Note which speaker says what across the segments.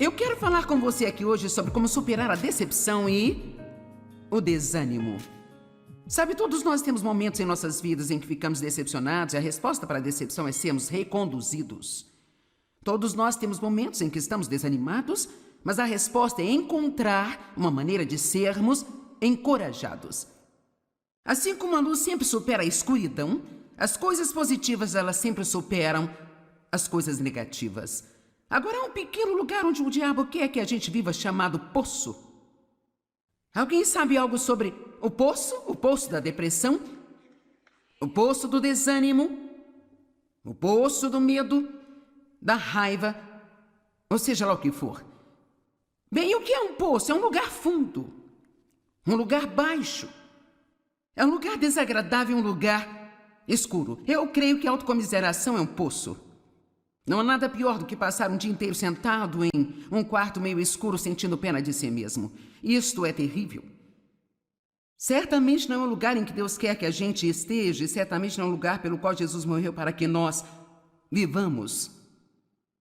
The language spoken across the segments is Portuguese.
Speaker 1: Eu quero falar com você aqui hoje sobre como superar a decepção e o desânimo. Sabe, todos nós temos momentos em nossas vidas em que ficamos decepcionados e a resposta para a decepção é sermos reconduzidos. Todos nós temos momentos em que estamos desanimados, mas a resposta é encontrar uma maneira de sermos encorajados. Assim como a luz sempre supera a escuridão, as coisas positivas elas sempre superam as coisas negativas. Agora há um pequeno lugar onde o diabo quer que a gente viva chamado poço. Alguém sabe algo sobre o poço? O poço da depressão? O poço do desânimo? O poço do medo? Da raiva? Ou seja lá o que for. Bem, o que é um poço? É um lugar fundo. Um lugar baixo. É um lugar desagradável, um lugar escuro. Eu creio que a autocomiseração é um poço. Não há nada pior do que passar um dia inteiro sentado em um quarto meio escuro sentindo pena de si mesmo. Isto é terrível. Certamente não é um lugar em que Deus quer que a gente esteja e certamente não é um lugar pelo qual Jesus morreu para que nós vivamos.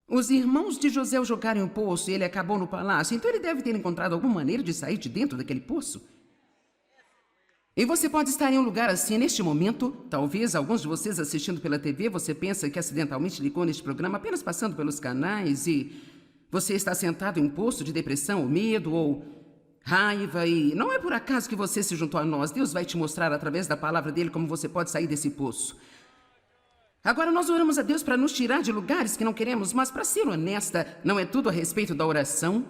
Speaker 1: Os irmãos de José o jogaram em um poço e ele acabou no palácio, então ele deve ter encontrado alguma maneira de sair de dentro daquele poço. E você pode estar em um lugar assim neste momento. Talvez alguns de vocês assistindo pela TV, você pensa que acidentalmente ligou neste programa apenas passando pelos canais e você está sentado em um poço de depressão ou medo ou raiva e não é por acaso que você se juntou a nós. Deus vai te mostrar através da palavra dele como você pode sair desse poço. Agora nós oramos a Deus para nos tirar de lugares que não queremos, mas para ser honesta, não é tudo a respeito da oração.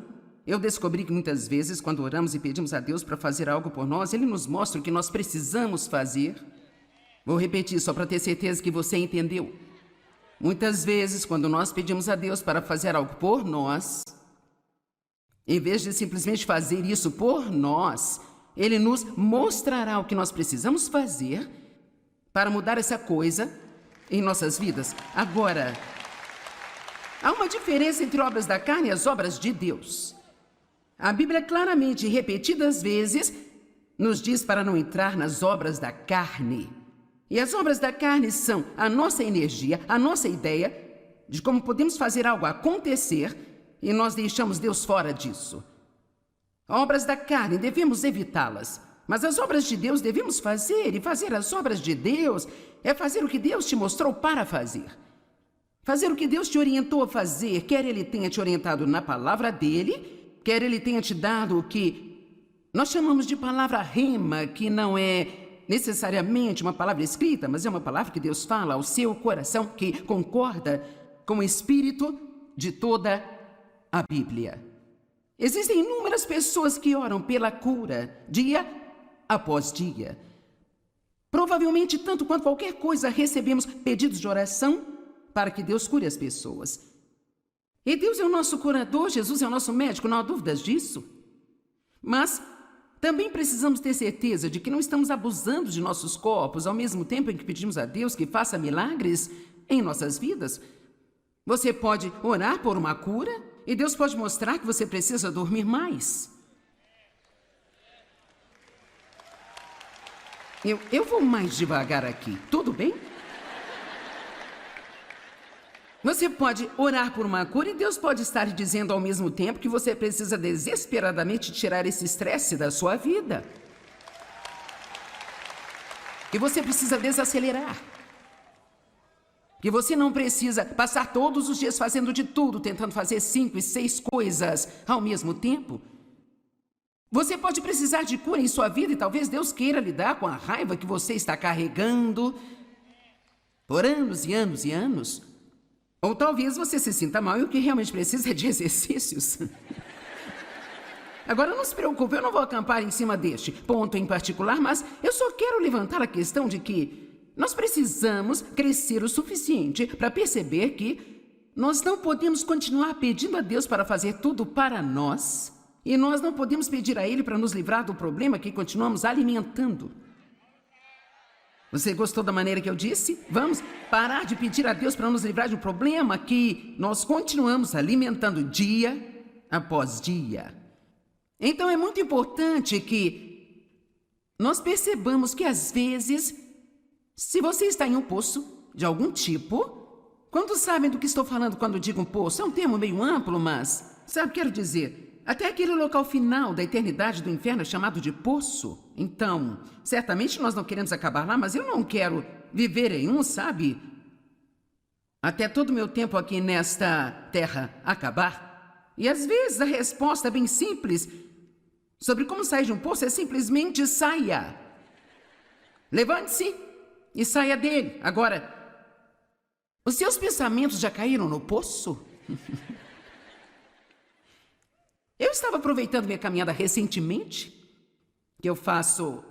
Speaker 1: Eu descobri que muitas vezes, quando oramos e pedimos a Deus para fazer algo por nós, Ele nos mostra o que nós precisamos fazer. Vou repetir só para ter certeza que você entendeu. Muitas vezes, quando nós pedimos a Deus para fazer algo por nós, em vez de simplesmente fazer isso por nós, Ele nos mostrará o que nós precisamos fazer para mudar essa coisa em nossas vidas. Agora, há uma diferença entre obras da carne e as obras de Deus. A Bíblia claramente, repetidas vezes, nos diz para não entrar nas obras da carne. E as obras da carne são a nossa energia, a nossa ideia de como podemos fazer algo acontecer e nós deixamos Deus fora disso. Obras da carne, devemos evitá-las. Mas as obras de Deus devemos fazer, e fazer as obras de Deus é fazer o que Deus te mostrou para fazer. Fazer o que Deus te orientou a fazer, quer Ele tenha te orientado na palavra dEle, quer Ele tenha te dado o que nós chamamos de palavra rema, que não é necessariamente uma palavra escrita, mas é uma palavra que Deus fala ao seu coração, que concorda com o espírito de toda a Bíblia. Existem inúmeras pessoas que oram pela cura, dia após dia. Provavelmente, tanto quanto qualquer coisa, recebemos pedidos de oração para que Deus cure as pessoas. E Deus é o nosso curador, Jesus é o nosso médico, não há dúvidas disso. Mas também precisamos ter certeza de que não estamos abusando de nossos corpos ao mesmo tempo em que pedimos a Deus que faça milagres em nossas vidas. Você pode orar por uma cura e Deus pode mostrar que você precisa dormir mais. Eu vou mais devagar aqui, tudo bem? Você pode orar por uma cura e Deus pode estar dizendo ao mesmo tempo que você precisa desesperadamente tirar esse estresse da sua vida. Que você precisa desacelerar. Que você não precisa passar todos os dias fazendo de tudo, tentando fazer 5 e 6 coisas ao mesmo tempo. Você pode precisar de cura em sua vida e talvez Deus queira lidar com a raiva que você está carregando por anos e anos e anos. Ou talvez você se sinta mal e o que realmente precisa é de exercícios. Agora não se preocupe, eu não vou acampar em cima deste ponto em particular, mas eu só quero levantar a questão de que nós precisamos crescer o suficiente para perceber que nós não podemos continuar pedindo a Deus para fazer tudo para nós e nós não podemos pedir a Ele para nos livrar do problema que continuamos alimentando. Você gostou da maneira que eu disse? Vamos parar de pedir a Deus para nos livrar de um problema que nós continuamos alimentando dia após dia. Então é muito importante que nós percebamos que às vezes, se você está em um poço de algum tipo, quantos sabem do que estou falando quando digo um poço? É um termo meio amplo, mas Sabe, quero dizer, até aquele local final da eternidade do inferno é chamado de poço. Então, certamente nós não queremos acabar lá, mas eu não quero viver em um, sabe? Até todo o meu tempo aqui nesta terra acabar. E às vezes a resposta bem simples sobre como sair de um poço é simplesmente saia. Levante-se e saia dele. Agora, os seus pensamentos já caíram no poço? Eu estava aproveitando minha caminhada recentemente, que eu faço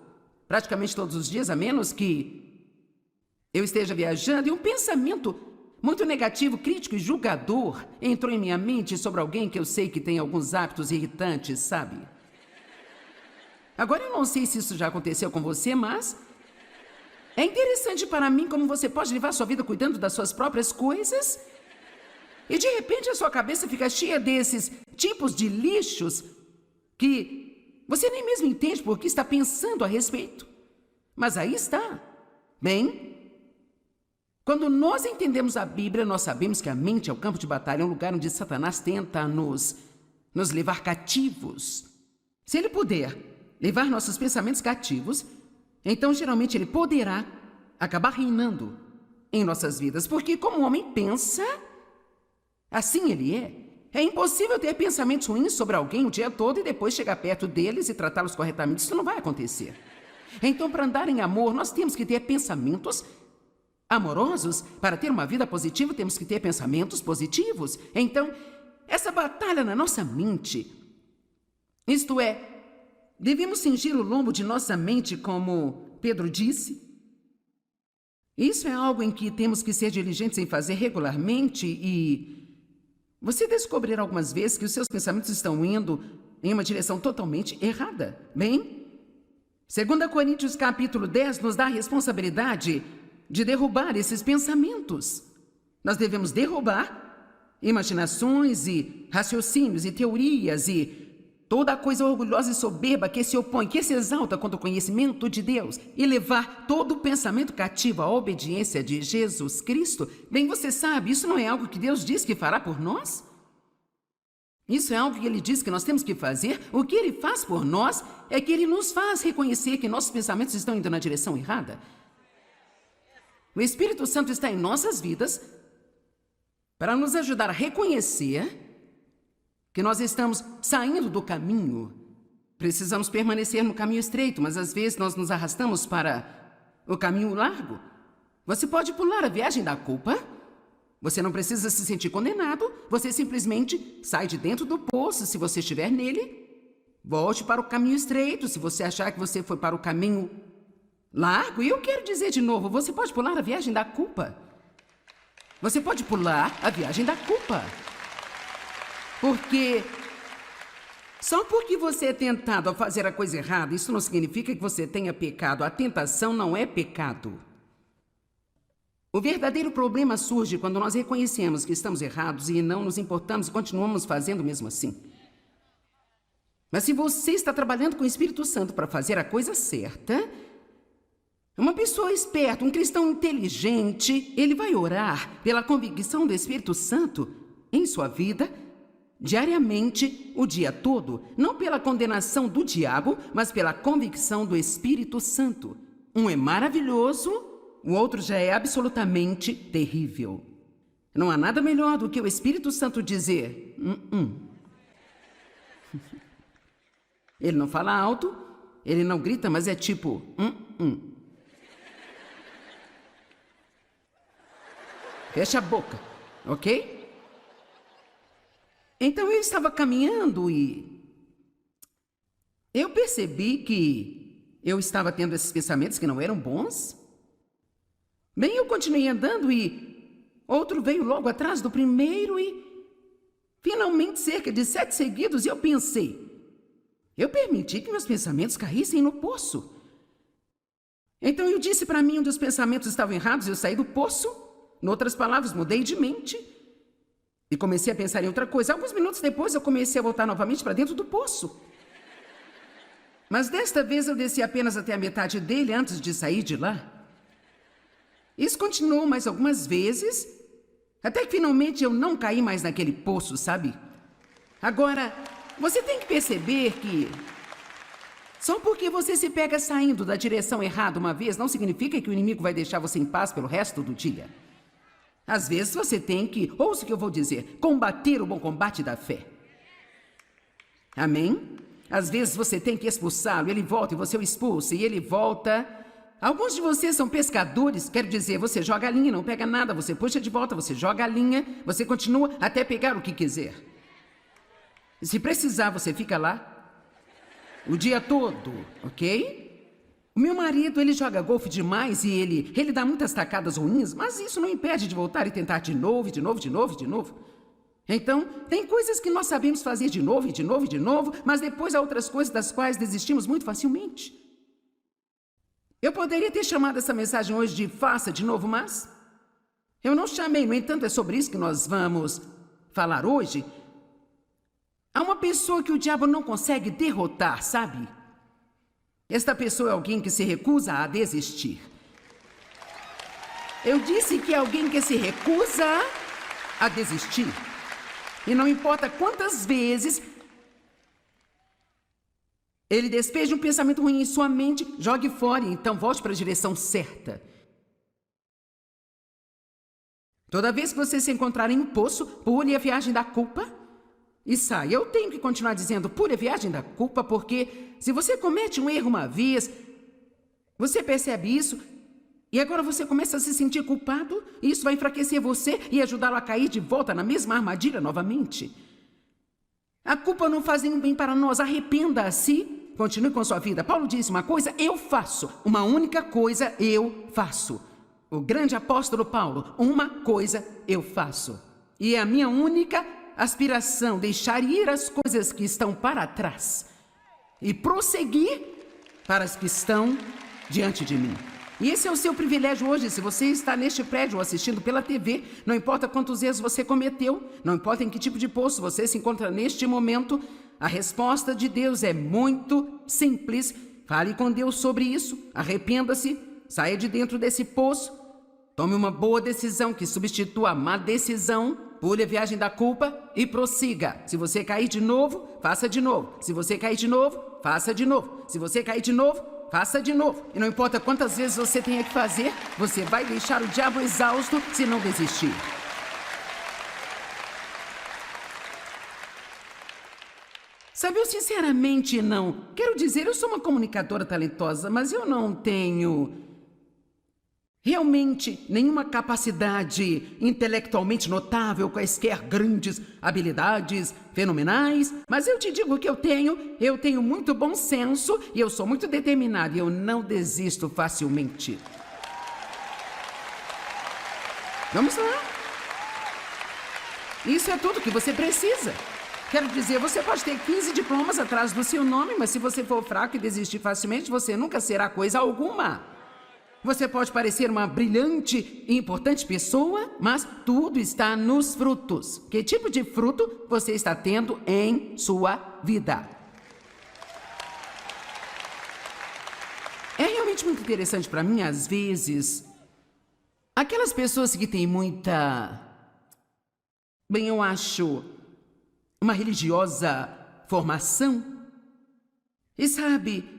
Speaker 1: praticamente todos os dias, a menos que eu esteja viajando, e um pensamento muito negativo, crítico e julgador entrou em minha mente sobre alguém que eu sei que tem alguns hábitos irritantes, sabe? Agora eu não sei se isso já aconteceu com você, mas é interessante para mim como você pode levar sua vida cuidando das suas próprias coisas e de repente a sua cabeça fica cheia desses tipos de lixos que você nem mesmo entende por que está pensando a respeito. Mas aí está. Bem, quando nós entendemos a Bíblia, nós sabemos que a mente é o campo de batalha, é um lugar onde Satanás tenta nos levar cativos. Se ele puder levar nossos pensamentos cativos, então geralmente ele poderá acabar reinando em nossas vidas, porque como o homem pensa, assim ele é. É impossível ter pensamentos ruins sobre alguém o dia todo e depois chegar perto deles e tratá-los corretamente. Isso não vai acontecer. Então, para andar em amor, nós temos que ter pensamentos amorosos. Para ter uma vida positiva, temos que ter pensamentos positivos. Então, essa batalha na nossa mente, isto é, devemos cingir o lombo de nossa mente, como Pedro disse. Isso é algo em que temos que ser diligentes em fazer regularmente e você descobrirá algumas vezes que os seus pensamentos estão indo em uma direção totalmente errada. Bem, 2 Coríntios capítulo 10 nos dá a responsabilidade de derrubar esses pensamentos. Nós devemos derrubar imaginações e raciocínios e teorias e toda coisa orgulhosa e soberba que se opõe, que se exalta contra o conhecimento de Deus e levar todo o pensamento cativo à obediência de Jesus Cristo. Bem, você sabe, isso não é algo que Deus diz que fará por nós? Isso é algo que Ele diz que nós temos que fazer. O que Ele faz por nós é que Ele nos faz reconhecer que nossos pensamentos estão indo na direção errada. O Espírito Santo está em nossas vidas para nos ajudar a reconhecer que nós estamos saindo do caminho. Precisamos permanecer no caminho estreito, mas às vezes nós nos arrastamos para o caminho largo. Você pode pular a viagem da culpa. Você não precisa se sentir condenado. Você simplesmente sai de dentro do poço se você estiver nele. Volte para o caminho estreito se você achar que você foi para o caminho largo. E eu quero dizer de novo, você pode pular a viagem da culpa. Você pode pular a viagem da culpa. Porque só porque você é tentado a fazer a coisa errada, isso não significa que você tenha pecado. A tentação não é pecado. O verdadeiro problema surge quando nós reconhecemos que estamos errados e não nos importamos e continuamos fazendo mesmo assim. Mas se você está trabalhando com o Espírito Santo para fazer a coisa certa, uma pessoa esperta, um cristão inteligente, ele vai orar pela convicção do Espírito Santo em sua vida diariamente, o dia todo, não pela condenação do diabo, mas pela convicção do Espírito Santo. Um é maravilhoso, o outro já é absolutamente terrível. Não há nada melhor do que o Espírito Santo dizer, Ele não fala alto, ele não grita, mas é tipo, Fecha a boca, ok? Então eu estava caminhando e eu percebi que eu estava tendo esses pensamentos que não eram bons. Bem, eu continuei andando e outro veio logo atrás do primeiro e finalmente cerca de 7 seguidos e eu pensei, eu permiti que meus pensamentos caíssem no poço. Então eu disse para mim onde os pensamentos estavam errados e eu saí do poço. Em outras palavras, mudei de mente. E comecei a pensar em outra coisa. Alguns minutos depois, eu comecei a voltar novamente para dentro do poço. Mas desta vez, eu desci apenas até a metade dele antes de sair de lá. Isso continuou mais algumas vezes, até que finalmente eu não caí mais naquele poço, sabe? Agora, você tem que perceber que só porque você se pega saindo da direção errada uma vez, não significa que o inimigo vai deixar você em paz pelo resto do dia. Às vezes você tem que, ouça o que eu vou dizer, combater o bom combate da fé. Amém? Às vezes você tem que expulsá-lo, ele volta e você o expulsa, e ele volta. Alguns de vocês são pescadores, quero dizer, você joga a linha, não pega nada, você puxa de volta, você joga a linha, você continua até pegar o que quiser. E se precisar, você fica lá o dia todo, ok? O meu marido, ele joga golfe demais e ele dá muitas tacadas ruins, mas isso não impede de voltar e tentar de novo, de novo, de novo, de novo. Então, tem coisas que nós sabemos fazer de novo, e de novo, e de novo, mas depois há outras coisas das quais desistimos muito facilmente. Eu poderia ter chamado essa mensagem hoje de faça de novo, mas eu não chamei. No entanto, é sobre isso que nós vamos falar hoje. Há uma pessoa que o diabo não consegue derrotar, sabe? Esta pessoa é alguém que se recusa a desistir. Eu disse que é alguém que se recusa a desistir. E não importa quantas vezes ele despeje um pensamento ruim em sua mente, jogue fora e então volte para a direção certa. Toda vez que você se encontrar em um poço, pule a viagem da culpa e saia. Eu tenho que continuar dizendo pule a viagem da culpa, porque se você comete um erro uma vez, você percebe isso e agora você começa a se sentir culpado e isso vai enfraquecer você e ajudá-lo a cair de volta na mesma armadilha novamente. A culpa não faz nenhum bem para nós. Arrependa-se, continue com sua vida. Paulo disse uma coisa, eu faço. Uma única coisa eu faço. O grande apóstolo Paulo, uma coisa eu faço. E é a minha única aspiração, deixar ir as coisas que estão para trás e prosseguir para as que estão diante de mim. E esse é o seu privilégio hoje, se você está neste prédio ou assistindo pela TV, não importa quantos erros você cometeu, não importa em que tipo de poço você se encontra neste momento, a resposta de Deus é muito simples. Fale com Deus sobre isso, arrependa-se, saia de dentro desse poço, tome uma boa decisão que substitua a má decisão, pule a viagem da culpa e prossiga. Se você cair de novo, faça de novo. Se você cair de novo, faça de novo. Se você cair de novo, faça de novo. E não importa quantas vezes você tenha que fazer, você vai deixar o diabo exausto se não desistir. Sabe, eu sinceramente não. Quero dizer, eu sou uma comunicadora talentosa, mas eu não tenho realmente nenhuma capacidade intelectualmente notável, quaisquer grandes habilidades fenomenais, mas eu te digo que eu tenho muito bom senso e eu sou muito determinado e eu não desisto facilmente. Vamos lá. Isso é tudo que você precisa. Quero dizer, você pode ter 15 diplomas atrás do seu nome, mas se você for fraco e desistir facilmente, você nunca será coisa alguma. Você pode parecer uma brilhante e importante pessoa, mas tudo está nos frutos. Que tipo de fruto você está tendo em sua vida? É realmente muito interessante para mim, às vezes, aquelas pessoas que têm muita, bem, eu acho, uma religiosa formação. E sabe,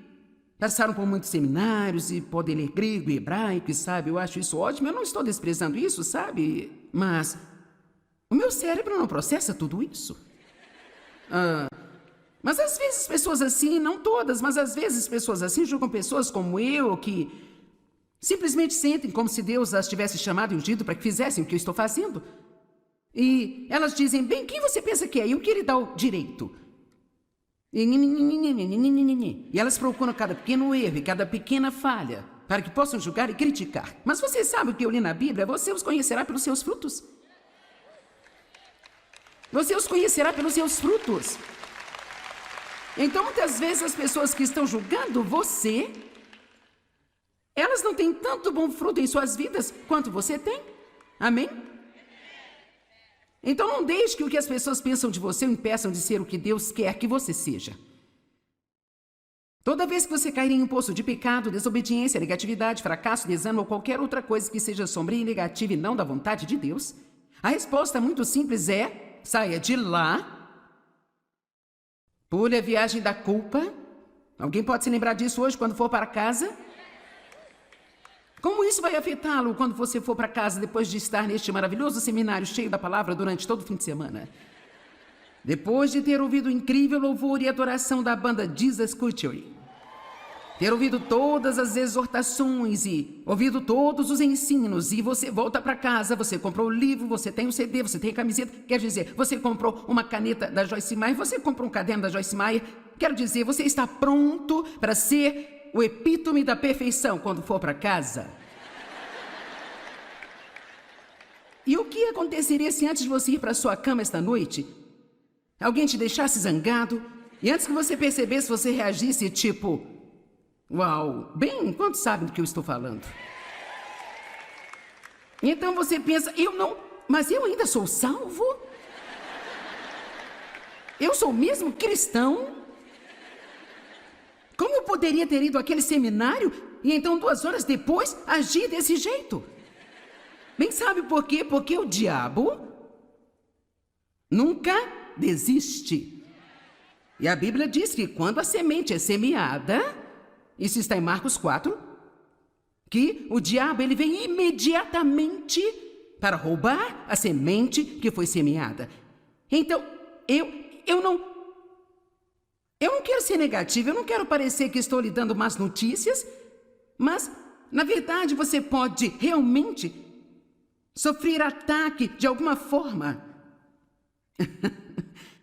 Speaker 1: passaram por muitos seminários e podem ler grego e hebraico, e sabe, eu acho isso ótimo. Eu não estou desprezando isso, sabe? Mas o meu cérebro não processa tudo isso. Mas às vezes pessoas assim, não todas, mas às vezes pessoas assim julgam pessoas como eu, que simplesmente sentem como se Deus as tivesse chamado e ungido para que fizessem o que eu estou fazendo. E elas dizem, bem, quem você pensa que é? E o que ele dá o direito? E elas procuram cada pequeno erro e cada pequena falha para que possam julgar e criticar. Mas você sabe o que eu li na Bíblia? Você os conhecerá pelos seus frutos. Você os conhecerá pelos seus frutos. Então, muitas vezes, as pessoas que estão julgando você, elas não têm tanto bom fruto em suas vidas quanto você tem. Amém? Então não deixe que o que as pessoas pensam de você o impeçam de ser o que Deus quer que você seja. Toda vez que você cair em um poço de pecado, desobediência, negatividade, fracasso, desânimo ou qualquer outra coisa que seja sombria e negativa e não da vontade de Deus, a resposta muito simples é: saia de lá Pule a viagem da culpa. Alguém pode se lembrar disso hoje quando for para casa? Como isso vai afetá-lo quando você for para casa depois de estar neste maravilhoso seminário cheio da palavra durante todo o fim de semana? Depois de ter ouvido o incrível louvor e adoração da banda Jesus Culture, ter ouvido todas as exortações e ouvido todos os ensinos, e você volta para casa, você comprou o livro, você tem o CD, você tem a camiseta, quer dizer, você comprou uma caneta da Joyce Meyer, você comprou um caderno da Joyce Meyer, quero dizer, você está pronto para ser o epítome da perfeição quando for para casa. E o que aconteceria se antes de você ir para sua cama esta noite, alguém te deixasse zangado, e antes que você percebesse, você reagisse tipo: uau, bem, quantos sabem do que eu estou falando? Então você pensa, mas eu ainda sou salvo? Eu sou mesmo cristão? Como eu poderia ter ido àquele seminário e então 2 horas depois agir desse jeito? Bem, sabe por quê? Porque o diabo nunca desiste. E a Bíblia diz que quando a semente é semeada, isso está em Marcos 4, que o diabo ele vem imediatamente para roubar a semente que foi semeada. Então, eu não quero ser negativo, eu não quero parecer que estou lhe dando más notícias, mas, na verdade, você pode realmente sofrer ataque de alguma forma.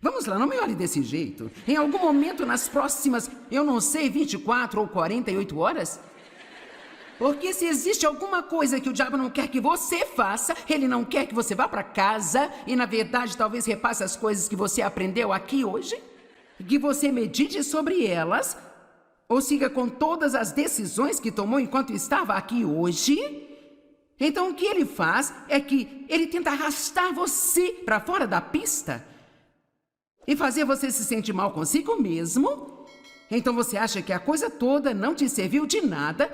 Speaker 1: Vamos lá, não me olhe desse jeito. Em algum momento nas próximas, 24 ou 48 horas? Porque se existe alguma coisa que o diabo não quer que você faça, ele não quer que você vá para casa e, na verdade, talvez repasse as coisas que você aprendeu aqui hoje, que você medite sobre elas, ou siga com todas as decisões que tomou enquanto estava aqui hoje. Então, o que ele faz é que ele tenta arrastar você para fora da pista e fazer você se sentir mal consigo mesmo. Então você acha que a coisa toda não te serviu de nada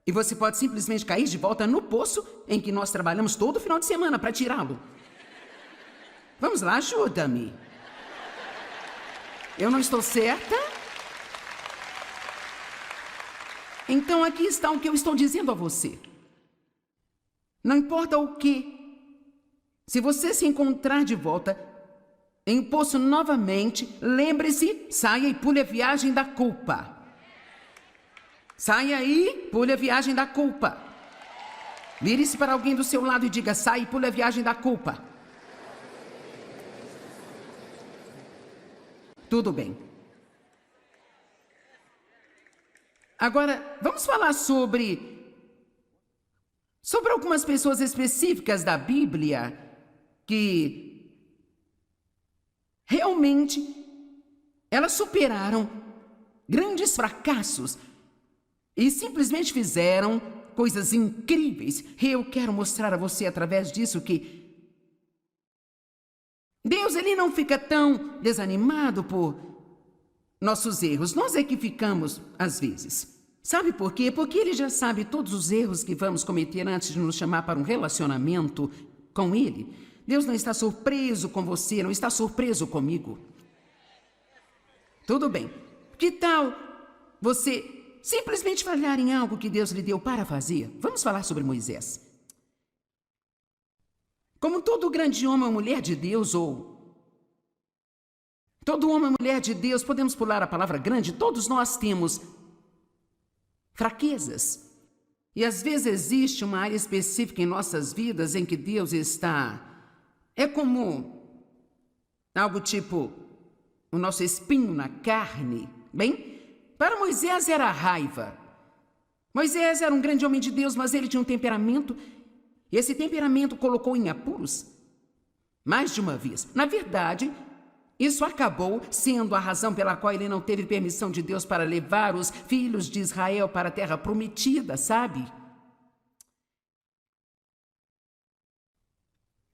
Speaker 1: e você pode simplesmente cair de volta no poço em que nós trabalhamos todo final de semana para tirá-lo. Vamos lá, ajuda-me. Eu não estou certa? Então aqui está o que eu estou dizendo a você. Não importa o que, se você se encontrar de volta em um poço novamente, lembre-se, saia e pule a viagem da culpa. Saia e pule a viagem da culpa. Vire-se para alguém do seu lado e diga: saia e pule a viagem da culpa. Tudo bem. Agora, vamos falar sobre algumas pessoas específicas da Bíblia que realmente elas superaram grandes fracassos e simplesmente fizeram coisas incríveis. Eu quero mostrar a você através disso que Deus ele não fica tão desanimado por nossos erros. Nós é que ficamos às vezes. Sabe por quê? Porque ele já sabe todos os erros que vamos cometer antes de nos chamar para um relacionamento com ele. Deus não está surpreso com você, não está surpreso comigo. Tudo bem. Que tal você simplesmente falhar em algo que Deus lhe deu para fazer? Vamos falar sobre Moisés. Como todo grande homem ou mulher de Deus, ou todo homem ou mulher de Deus, podemos pular a palavra grande, todos nós temos fraquezas. E às vezes existe uma área específica em nossas vidas em que Deus está... É como algo tipo o nosso espinho na carne. Bem, para Moisés era a raiva. Moisés era um grande homem de Deus, mas ele tinha um temperamento, e esse temperamento colocou em apuros mais de uma vez. Na verdade, isso acabou sendo a razão pela qual ele não teve permissão de Deus para levar os filhos de Israel para a terra prometida, sabe?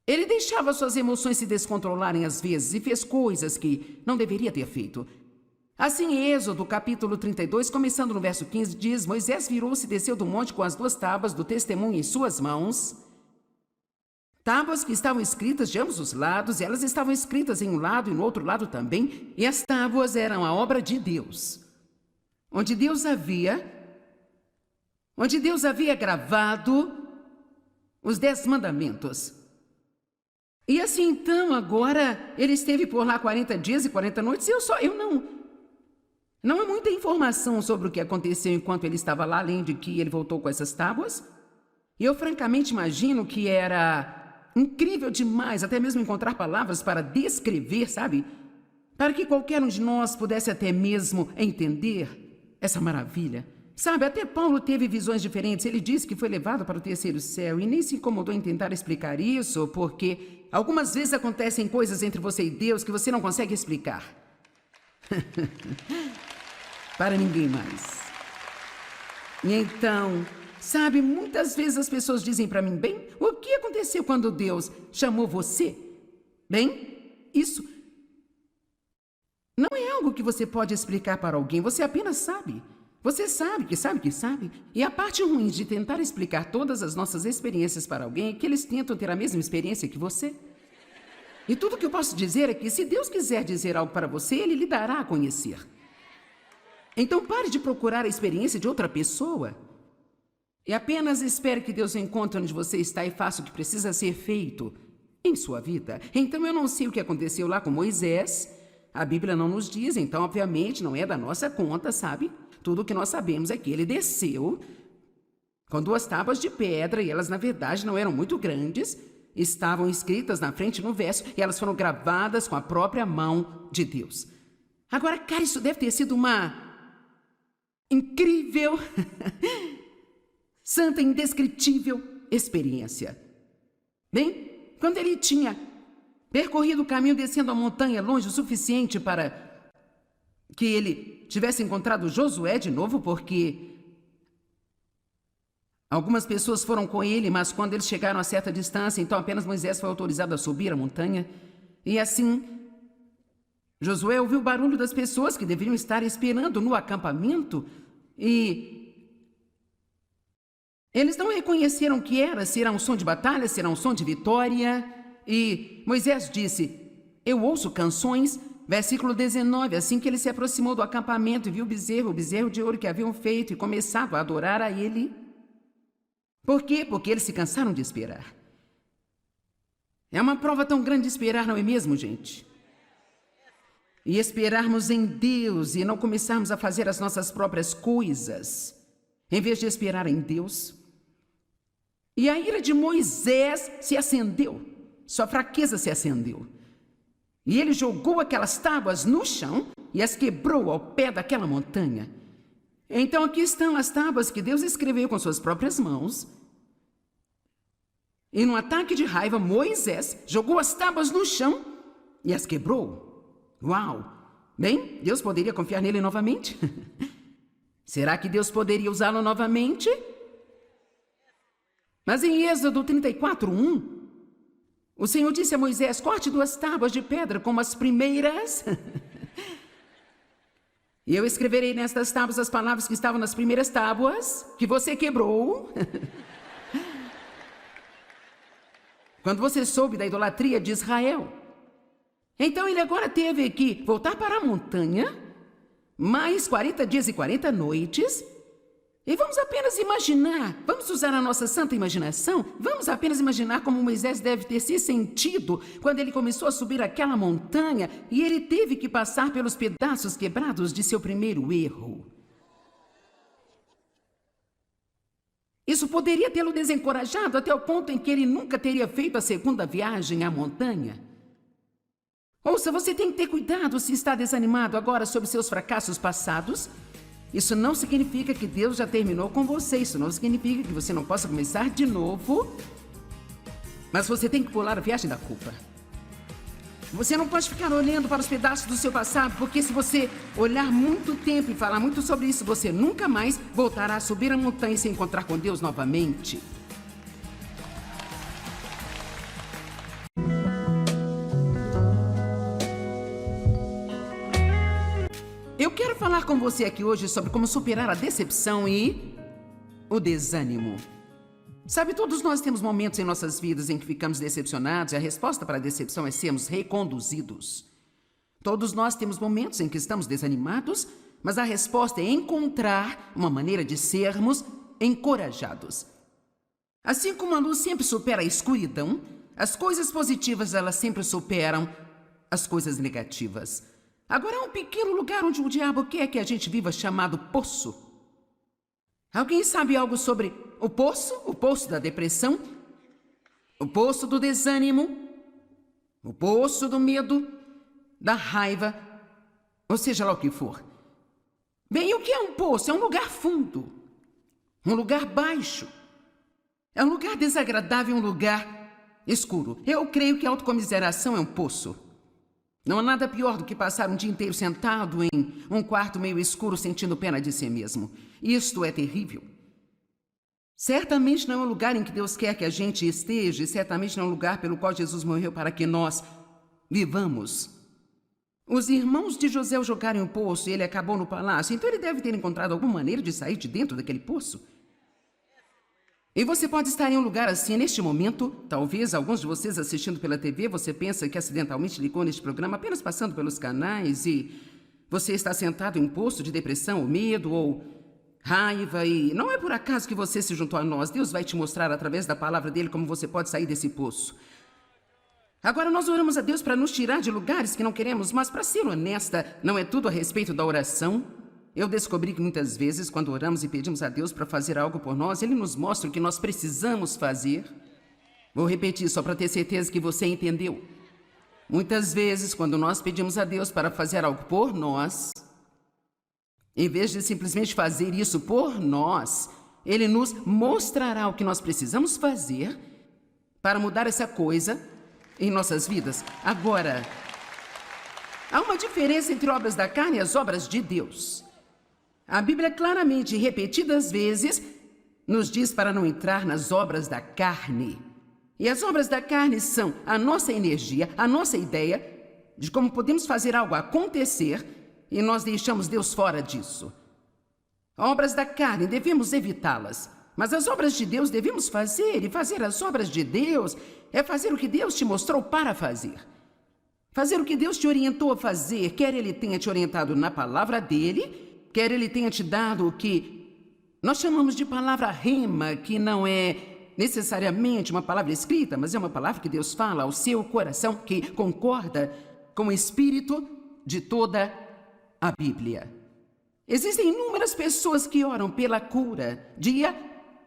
Speaker 1: Ele deixava suas emoções se descontrolarem às vezes e fez coisas que não deveria ter feito. Assim, em Êxodo, capítulo 32, começando no verso 15, diz: Moisés virou-se e desceu do monte com as 2 tábuas do testemunho em suas mãos. Tábuas que estavam escritas de ambos os lados, elas estavam escritas em um lado e no outro lado também, e as tábuas eram a obra de Deus, onde Deus havia gravado os 10 mandamentos. E assim, então, agora, ele esteve por lá 40 dias e 40 noites, e não há muita informação sobre o que aconteceu enquanto ele estava lá, além de que ele voltou com essas tábuas. E eu francamente imagino que era incrível demais, até mesmo encontrar palavras para descrever, sabe? Para que qualquer um de nós pudesse até mesmo entender essa maravilha. Sabe, até Paulo teve visões diferentes. Ele disse que foi levado para o terceiro céu e nem se incomodou em tentar explicar isso, porque algumas vezes acontecem coisas entre você e Deus que você não consegue explicar. Para ninguém mais. E então, sabe, muitas vezes as pessoas dizem para mim, bem, o que aconteceu quando Deus chamou você? Bem, isso não é algo que você pode explicar para alguém, você apenas sabe. Você sabe que sabe que sabe. E a parte ruim de tentar explicar todas as nossas experiências para alguém é que eles tentam ter a mesma experiência que você. E tudo que eu posso dizer é que se Deus quiser dizer algo para você, Ele lhe dará a conhecer. Então pare de procurar a experiência de outra pessoa. E apenas espere que Deus encontre onde você está e faça o que precisa ser feito em sua vida. Então eu não sei o que aconteceu lá com Moisés. A Bíblia não nos diz, então obviamente não é da nossa conta, sabe? Tudo o que nós sabemos é que ele desceu com 2 tábuas de pedra e elas, na verdade, não eram muito grandes. Estavam escritas na frente no verso e elas foram gravadas com a própria mão de Deus. Agora, cara, isso deve ter sido uma incrível, santa, indescritível experiência. Bem, quando ele tinha percorrido o caminho descendo a montanha longe o suficiente para que ele tivesse encontrado Josué de novo, porque algumas pessoas foram com ele, mas quando eles chegaram a certa distância, então apenas Moisés foi autorizado a subir a montanha. E assim, Josué ouviu o barulho das pessoas que deveriam estar esperando no acampamento e eles não reconheceram o que era, se era um som de batalha, se era um som de vitória. E Moisés disse, eu ouço canções. Versículo 19, assim que ele se aproximou do acampamento e viu o bezerro de ouro que haviam feito e começado a adorar a ele. Por quê? Porque eles se cansaram de esperar. É uma prova tão grande de esperar, não é mesmo, gente? E esperarmos em Deus e não começarmos a fazer as nossas próprias coisas, em vez de esperar em Deus. E a ira de Moisés se acendeu, sua fraqueza se acendeu. E ele jogou aquelas tábuas no chão e as quebrou ao pé daquela montanha. Então aqui estão as tábuas que Deus escreveu com suas próprias mãos. E num ataque de raiva, Moisés jogou as tábuas no chão e as quebrou. Uau! Bem, Deus poderia confiar nele novamente? Será que Deus poderia usá-lo novamente? Mas em Êxodo 34:1, o Senhor disse a Moisés, corte 2 tábuas de pedra como as primeiras. E eu escreverei nestas tábuas as palavras que estavam nas primeiras tábuas, que você quebrou. Quando você soube da idolatria de Israel. Então ele agora teve que voltar para a montanha, mais 40 dias e 40 noites, e vamos apenas imaginar, vamos usar a nossa santa imaginação, vamos apenas imaginar como Moisés deve ter se sentido quando ele começou a subir aquela montanha e ele teve que passar pelos pedaços quebrados de seu primeiro erro. Isso poderia tê-lo desencorajado até o ponto em que ele nunca teria feito a segunda viagem à montanha. Ouça, você tem que ter cuidado se está desanimado agora sobre seus fracassos passados. Isso não significa que Deus já terminou com você. Isso não significa que você não possa começar de novo. Mas você tem que pular a viagem da culpa. Você não pode ficar olhando para os pedaços do seu passado, porque se você olhar muito tempo e falar muito sobre isso, você nunca mais voltará a subir a montanha e se encontrar com Deus novamente. Eu quero falar com você aqui hoje sobre como superar a decepção e o desânimo. Sabe, todos nós temos momentos em nossas vidas em que ficamos decepcionados e a resposta para a decepção é sermos reconduzidos. Todos nós temos momentos em que estamos desanimados, mas a resposta é encontrar uma maneira de sermos encorajados. Assim como a luz sempre supera a escuridão, as coisas positivas elas sempre superam as coisas negativas. Agora há um pequeno lugar onde o diabo quer que a gente viva chamado poço. Alguém sabe algo sobre o poço? O poço da depressão? O poço do desânimo? O poço do medo? Da raiva? Ou seja lá o que for. Bem, o que é um poço? É um lugar fundo. Um lugar baixo. É um lugar desagradável, um lugar escuro. Eu creio que a autocomiseração é um poço. Não há nada pior do que passar um dia inteiro sentado em um quarto meio escuro sentindo pena de si mesmo. Isto é terrível. Certamente não é um lugar em que Deus quer que a gente esteja, e certamente não é um lugar pelo qual Jesus morreu para que nós vivamos. Os irmãos de José o jogaram em um poço e ele acabou no palácio, então ele deve ter encontrado alguma maneira de sair de dentro daquele poço. E você pode estar em um lugar assim neste momento. Talvez alguns de vocês assistindo pela TV, você pensa que acidentalmente ligou neste programa apenas passando pelos canais e você está sentado em um poço de depressão ou medo ou raiva e não é por acaso que você se juntou a nós. Deus vai te mostrar através da palavra dele como você pode sair desse poço. Agora nós oramos a Deus para nos tirar de lugares que não queremos, mas para ser honesta, não é tudo a respeito da oração. Eu descobri que muitas vezes, quando oramos e pedimos a Deus para fazer algo por nós, Ele nos mostra o que nós precisamos fazer. Vou repetir só para ter certeza que você entendeu. Muitas vezes, quando nós pedimos a Deus para fazer algo por nós, em vez de simplesmente fazer isso por nós, Ele nos mostrará o que nós precisamos fazer para mudar essa coisa em nossas vidas. Agora, há uma diferença entre obras da carne e as obras de Deus. A Bíblia claramente, repetidas vezes, nos diz para não entrar nas obras da carne. E as obras da carne são a nossa energia, a nossa ideia de como podemos fazer algo acontecer e nós deixamos Deus fora disso. Obras da carne, devemos evitá-las. Mas as obras de Deus devemos fazer, e fazer as obras de Deus é fazer o que Deus te mostrou para fazer. Fazer o que Deus te orientou a fazer, quer Ele tenha te orientado na palavra dEle, quer Ele tenha te dado o que nós chamamos de palavra rema, que não é necessariamente uma palavra escrita, mas é uma palavra que Deus fala ao seu coração, que concorda com o espírito de toda a Bíblia. Existem inúmeras pessoas que oram pela cura, dia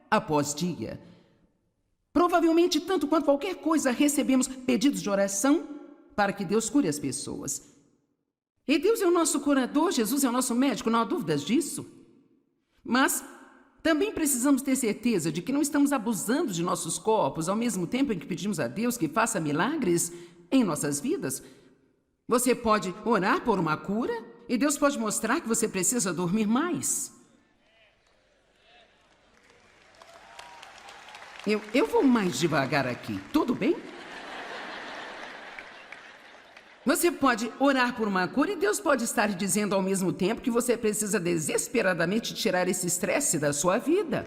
Speaker 1: após dia. Provavelmente, tanto quanto qualquer coisa, recebemos pedidos de oração para que Deus cure as pessoas. E Deus é o nosso curador, Jesus é o nosso médico, não há dúvidas disso. Mas também precisamos ter certeza de que não estamos abusando de nossos corpos ao mesmo tempo em que pedimos a Deus que faça milagres em nossas vidas. Você pode orar por uma cura e Deus pode mostrar que você precisa dormir mais. Eu vou mais devagar aqui, tudo bem? Você pode orar por uma cura e Deus pode estar dizendo ao mesmo tempo que você precisa desesperadamente tirar esse estresse da sua vida.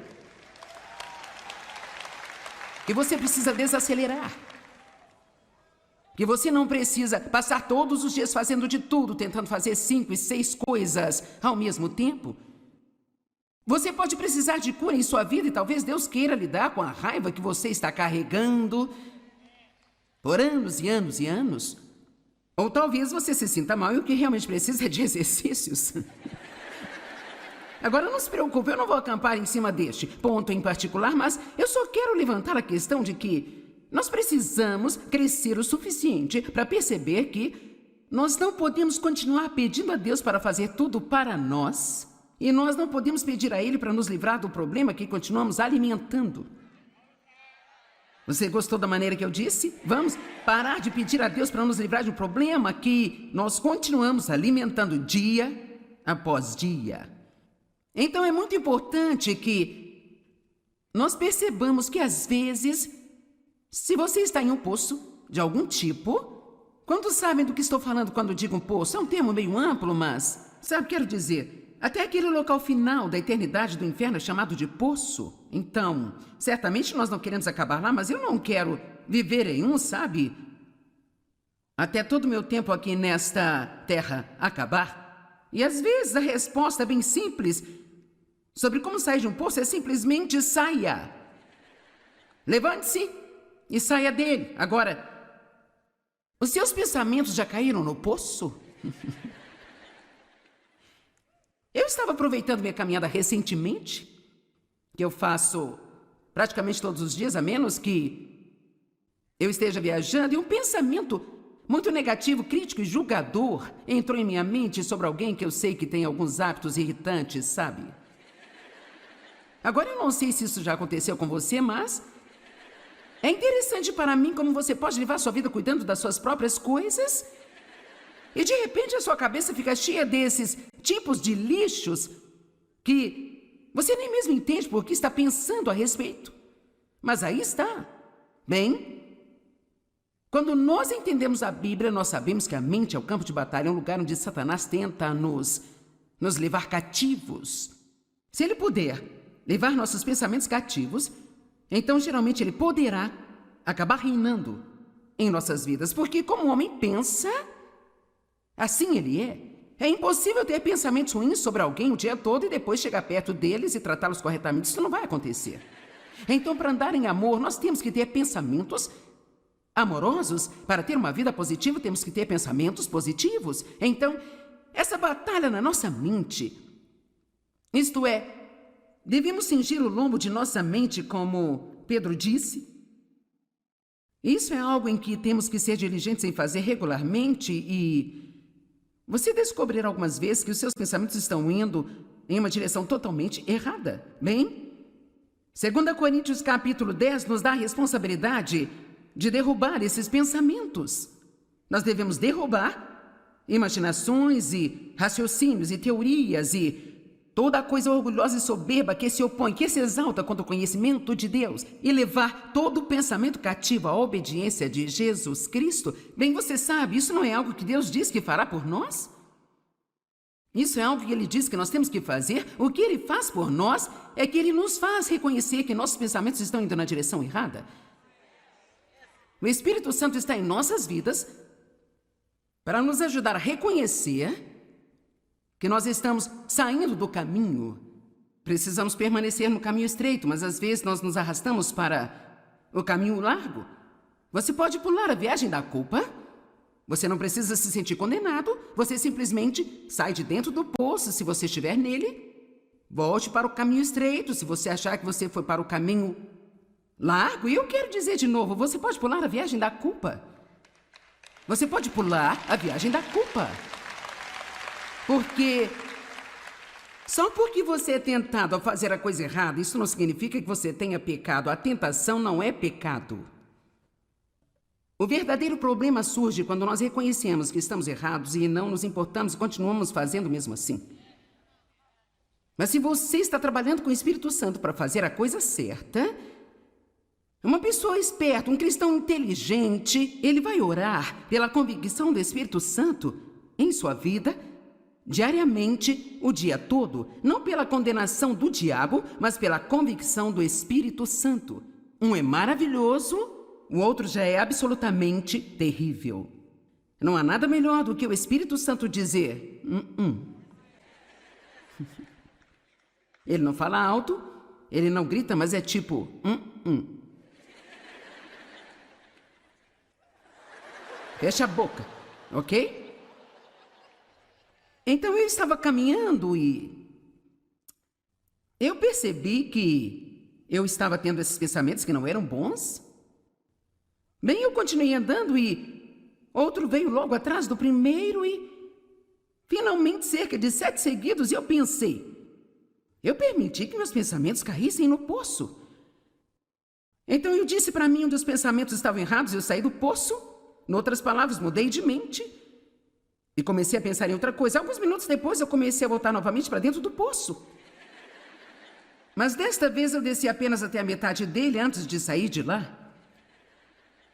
Speaker 1: Que você precisa desacelerar. Que você não precisa passar todos os dias fazendo de tudo, tentando fazer 5 e 6 coisas ao mesmo tempo. Você pode precisar de cura em sua vida e talvez Deus queira lidar com a raiva que você está carregando por anos e anos e anos. Ou talvez você se sinta mal e o que realmente precisa é de exercícios. Agora não se preocupe, eu não vou acampar em cima deste ponto em particular, mas eu só quero levantar a questão de que nós precisamos crescer o suficiente para perceber que nós não podemos continuar pedindo a Deus para fazer tudo para nós e nós não podemos pedir a Ele para nos livrar do problema que continuamos alimentando. Você gostou da maneira que eu disse? Vamos parar de pedir a Deus para nos livrar de um problema que nós continuamos alimentando dia após dia. Então é muito importante que nós percebamos que às vezes, se você está em um poço de algum tipo, quantos sabem do que estou falando quando digo um poço? É um termo meio amplo, mas, sabe, quero dizer, até aquele local final da eternidade do inferno chamado de poço. Então, certamente nós não queremos acabar lá, mas eu não quero viver em um, sabe? Até todo o meu tempo aqui nesta terra acabar. E às vezes a resposta bem simples sobre como sair de um poço é simplesmente saia. Levante-se e saia dele. Agora, os seus pensamentos já caíram no poço? Eu estava aproveitando minha caminhada recentemente, que eu faço praticamente todos os dias, a menos que eu esteja viajando, e um pensamento muito negativo, crítico e julgador entrou em minha mente sobre alguém que eu sei que tem alguns hábitos irritantes, sabe? Agora eu não sei se isso já aconteceu com você, mas é interessante para mim como você pode levar sua vida cuidando das suas próprias coisas e de repente a sua cabeça fica cheia desses tipos de lixos que você nem mesmo entende por que está pensando a respeito. Mas aí está. Bem, quando nós entendemos a Bíblia, nós sabemos que a mente é o campo de batalha, é um lugar onde Satanás tenta nos levar cativos. Se ele puder levar nossos pensamentos cativos, então geralmente ele poderá acabar reinando em nossas vidas, porque como o homem pensa, assim ele é. É impossível ter pensamentos ruins sobre alguém o dia todo e depois chegar perto deles e tratá-los corretamente. Isso não vai acontecer. Então, para andar em amor, nós temos que ter pensamentos amorosos. Para ter uma vida positiva, temos que ter pensamentos positivos. Então, essa batalha na nossa mente, isto é, devemos cingir o lombo de nossa mente, como Pedro disse. Isso é algo em que temos que ser diligentes em fazer regularmente e você descobrirá algumas vezes que os seus pensamentos estão indo em uma direção totalmente errada. Bem, 2 Coríntios capítulo 10 nos dá a responsabilidade de derrubar esses pensamentos. Nós devemos derrubar imaginações e raciocínios e teorias e toda coisa orgulhosa e soberba que se opõe, que se exalta contra o conhecimento de Deus e levar todo o pensamento cativo à obediência de Jesus Cristo. Bem, você sabe, isso não é algo que Deus diz que fará por nós? Isso é algo que Ele diz que nós temos que fazer. O que Ele faz por nós é que Ele nos faz reconhecer que nossos pensamentos estão indo na direção errada. O Espírito Santo está em nossas vidas para nos ajudar a reconhecer que nós estamos saindo do caminho. Precisamos permanecer no caminho estreito, mas às vezes nós nos arrastamos para o caminho largo. Você pode pular a viagem da culpa. Você não precisa se sentir condenado. Você simplesmente sai de dentro do poço se você estiver nele. Volte para o caminho estreito se você achar que você foi para o caminho largo. E eu quero dizer de novo, você pode pular a viagem da culpa. Você pode pular a viagem da culpa. Porque só porque você é tentado a fazer a coisa errada, isso não significa que você tenha pecado. A tentação não é pecado. O verdadeiro problema surge quando nós reconhecemos que estamos errados e não nos importamos e continuamos fazendo mesmo assim. Mas se você está trabalhando com o Espírito Santo para fazer a coisa certa, uma pessoa esperta, um cristão inteligente, ele vai orar pela convicção do Espírito Santo em sua vida diariamente, o dia todo, não pela condenação do diabo, mas pela convicção do Espírito Santo. Um é maravilhoso, o outro já é absolutamente terrível. Não há nada melhor do que o Espírito Santo dizer, Ele não fala alto, ele não grita, mas é tipo, Fecha a boca, ok? Então eu estava caminhando e eu percebi que eu estava tendo esses pensamentos que não eram bons. Bem, eu continuei andando e outro veio logo atrás do primeiro e finalmente cerca de 7 seguidos e eu pensei, eu permiti que meus pensamentos caíssem no poço. Então eu disse para mim onde os pensamentos estavam errados e eu saí do poço. Em outras palavras, mudei de mente. E comecei a pensar em outra coisa. Alguns minutos depois, eu comecei a voltar novamente para dentro do poço. Mas desta vez, eu desci apenas até a metade dele antes de sair de lá.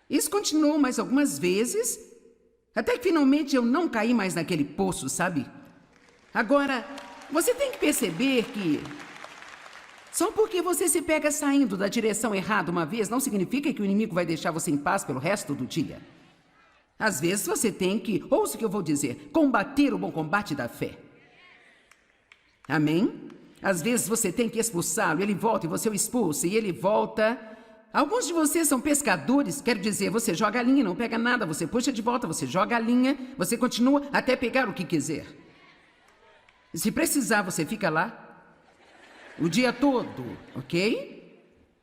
Speaker 1: Isso continuou mais algumas vezes, até que finalmente eu não caí mais naquele poço, sabe? Agora, Você tem que perceber que só porque você se pega saindo da direção errada uma vez, não significa que o inimigo vai deixar você em paz pelo resto do dia. Às vezes você tem que, ouça o que eu vou dizer, combater o bom combate da fé. Amém? Às vezes você tem que expulsá-lo, ele volta e você o expulsa, e ele volta. Alguns de vocês são pescadores, quero dizer, você joga a linha, não pega nada, você puxa de volta, você joga a linha, você continua até pegar o que quiser. Se precisar, você fica lá o dia todo, ok?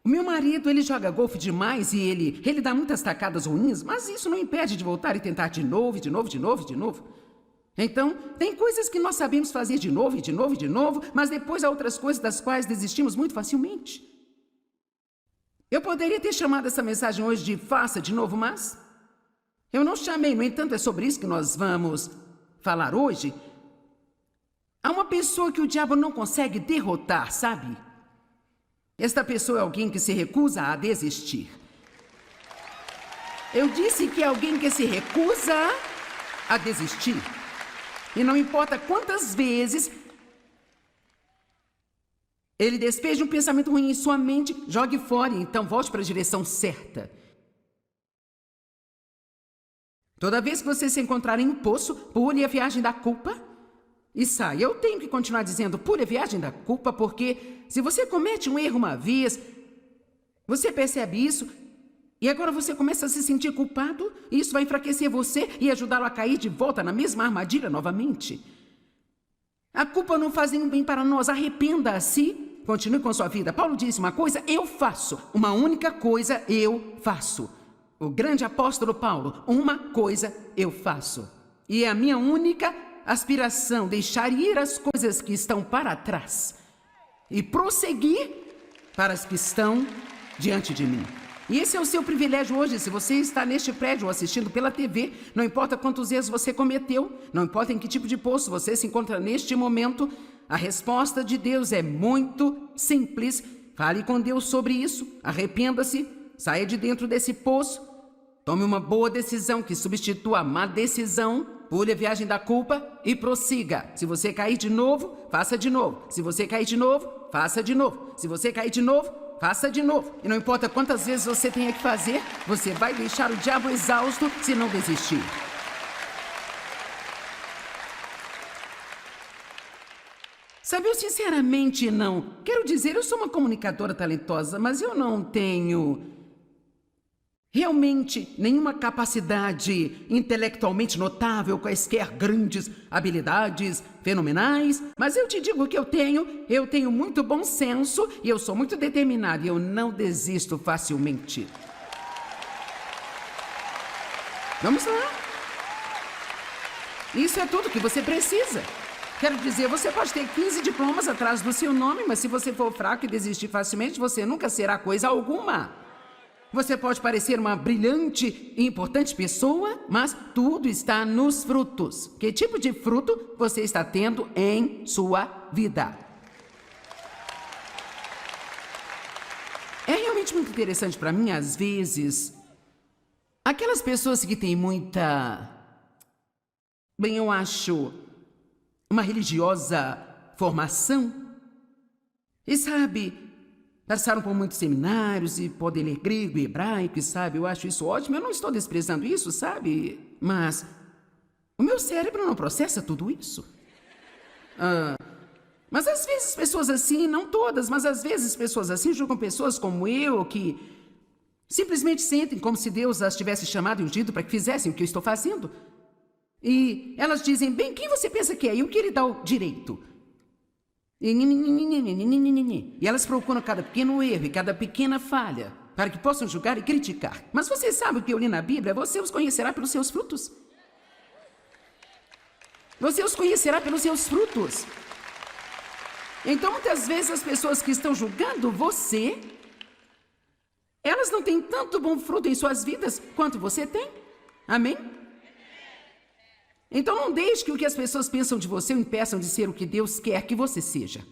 Speaker 1: O meu marido, ele joga golfe demais e ele dá muitas tacadas ruins, mas isso não impede de voltar e tentar de novo, de novo, de novo, de novo. Então, tem coisas que nós sabemos fazer de novo, de novo, de novo, mas depois há outras coisas das quais desistimos muito facilmente. Eu poderia ter chamado essa mensagem hoje de faça de novo, mas eu não chamei. No entanto, é sobre isso que nós vamos falar hoje. Há uma pessoa que o diabo não consegue derrotar, sabe? Esta pessoa é alguém que se recusa a desistir. Eu disse que é alguém que se recusa a desistir. E não importa quantas vezes ele despeja um pensamento ruim em sua mente, jogue fora e então volte para a direção certa. Toda vez que você se encontrar em um poço, pule a viagem da culpa e saia. Eu tenho que continuar dizendo pule a viagem da culpa, porque se você comete um erro uma vez, você percebe isso e agora você começa a se sentir culpado e isso vai enfraquecer você e ajudá-lo a cair de volta na mesma armadilha novamente. A culpa não faz nenhum bem para nós. Arrependa-se, continue com sua vida. Paulo disse uma coisa, eu faço. Uma única coisa eu faço. O grande apóstolo Paulo, uma coisa eu faço. E é a minha única aspiração, deixar ir as coisas que estão para trás e prosseguir para as que estão diante de mim. E esse é o seu privilégio hoje, se você está neste prédio ou assistindo pela TV, não importa quantos erros você cometeu, não importa em que tipo de poço você se encontra neste momento, a resposta de Deus é muito simples. Fale com Deus sobre isso, arrependa-se, saia de dentro desse poço, tome uma boa decisão que substitua a má decisão, pule a viagem da culpa e prossiga. Se você cair de novo, faça de novo. Se você cair de novo, faça de novo. Se você cair de novo, faça de novo. E não importa quantas vezes você tenha que fazer, você vai deixar o diabo exausto se não desistir. Sabe, eu sinceramente não. Quero dizer, eu sou uma comunicadora talentosa, mas eu não tenho realmente nenhuma capacidade intelectualmente notável, quaisquer grandes habilidades fenomenais, mas eu te digo que eu tenho muito bom senso e eu sou muito determinado e eu não desisto facilmente. Vamos lá. Isso é tudo que você precisa. Quero dizer, você pode ter 15 diplomas atrás do seu nome, mas se você for fraco e desistir facilmente, você nunca será coisa alguma. Você pode parecer uma brilhante e importante pessoa, mas tudo está nos frutos. Que tipo de fruto você está tendo em sua vida? É realmente muito interessante para mim, às vezes, aquelas pessoas que têm muita, bem, eu acho, uma religiosa formação. E sabe, passaram por muitos seminários e podem ler grego e hebraico, e sabe, eu acho isso ótimo. Eu não estou desprezando isso, sabe? Mas o meu cérebro não processa tudo isso. Mas às vezes pessoas assim, não todas, mas às vezes pessoas assim julgam pessoas como eu, que simplesmente sentem como se Deus as tivesse chamado e ungido para que fizessem o que eu estou fazendo. E elas dizem, bem, quem você pensa que é? E o que ele dá o direito? E elas procuram cada pequeno erro e cada pequena falha para que possam julgar e criticar. Mas você sabe o que eu li na Bíblia? Você os conhecerá pelos seus frutos. Você os conhecerá pelos seus frutos. Então, muitas vezes, as pessoas que estão julgando você, elas não têm tanto bom fruto em suas vidas quanto você tem. Amém? Então não deixe que o que as pessoas pensam de você o impeçam de ser o que Deus quer que você seja.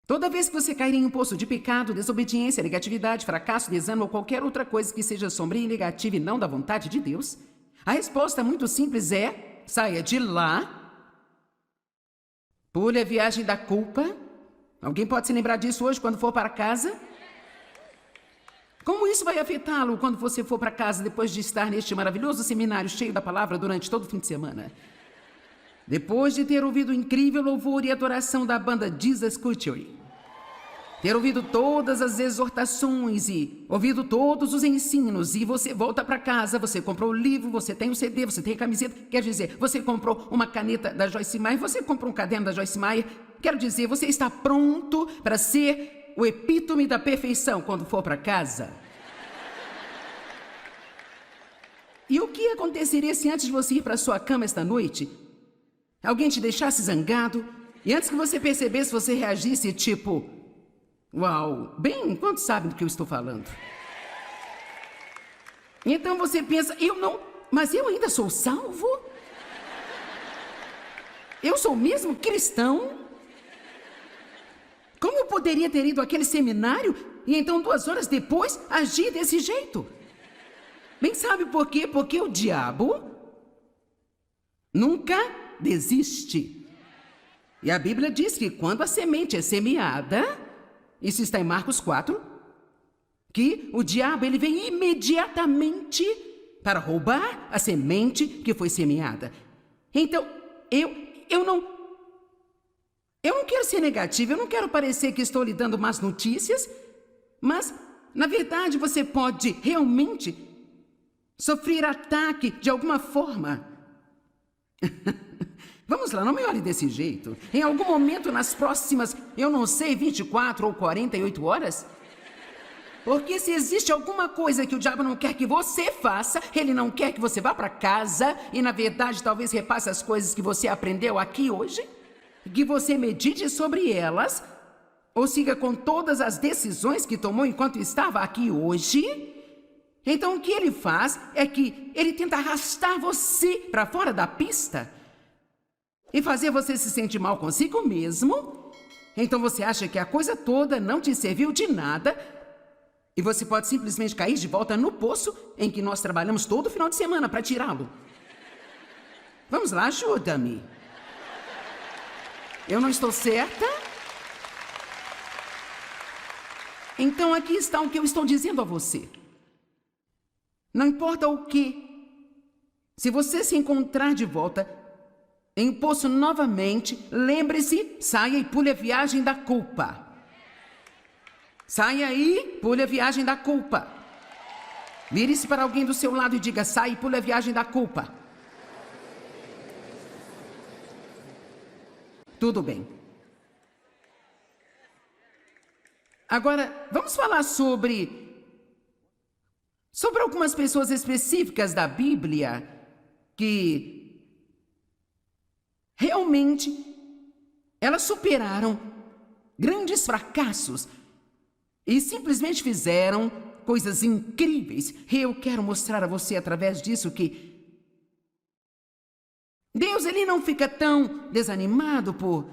Speaker 1: Toda vez que você cair em um poço de pecado, desobediência, negatividade, fracasso, desânimo ou qualquer outra coisa que seja sombria e negativa e não da vontade de Deus, a resposta muito simples é: saia de lá Pule a viagem da culpa. Alguém pode se lembrar disso hoje quando for para casa? Como isso vai afetá-lo quando você for para casa depois de estar neste maravilhoso seminário cheio da palavra durante todo o fim de semana? Depois de ter ouvido o incrível louvor e adoração da banda Jesus Culture, ter ouvido todas as exortações e ouvido todos os ensinos, e você volta para casa, você comprou o livro, você tem o CD, você tem a camiseta, quer dizer, você comprou uma caneta da Joyce Meyer, você comprou um caderno da Joyce Meyer, quero dizer, você está pronto para ser o epítome da perfeição quando for para casa. E o que aconteceria se antes de você ir para sua cama esta noite, alguém te deixasse zangado, e antes que você percebesse, você reagisse tipo: uau, bem, quantos sabem do que eu estou falando? Então você pensa, mas eu ainda sou salvo? Eu sou mesmo cristão? Como eu poderia ter ido àquele seminário e então 2 horas depois agir desse jeito? Bem, sabe por quê? Porque o diabo nunca desiste. E a Bíblia diz que quando a semente é semeada, isso está em Marcos 4, que o diabo ele vem imediatamente para roubar a semente que foi semeada. Então, eu não quero ser negativo, eu não quero parecer que estou lhe dando más notícias, mas, na verdade, você pode realmente sofrer ataque de alguma forma. Vamos lá, não me olhe desse jeito. Em algum momento nas próximas, 24 ou 48 horas? Porque se existe alguma coisa que o diabo não quer que você faça, ele não quer que você vá para casa e, na verdade, talvez repasse as coisas que você aprendeu aqui hoje, que você medite sobre elas, ou siga com todas as decisões que tomou enquanto estava aqui hoje. Então, o que ele faz é que ele tenta arrastar você para fora da pista e fazer você se sentir mal consigo mesmo. Então você acha que a coisa toda não te serviu de nada e você pode simplesmente cair de volta no poço em que nós trabalhamos todo final de semana para tirá-lo. Vamos lá, ajuda-me. Eu não estou certa? Então aqui está o que eu estou dizendo a você. Não importa o que, se você se encontrar de volta em um poço novamente, lembre-se, saia e pule a viagem da culpa. Saia e pule a viagem da culpa. Vire-se para alguém do seu lado e diga: saia e pule a viagem da culpa. Tudo bem. Agora, vamos falar sobre algumas pessoas específicas da Bíblia que realmente elas superaram grandes fracassos e simplesmente fizeram coisas incríveis. Eu quero mostrar a você através disso que Deus ele não fica tão desanimado por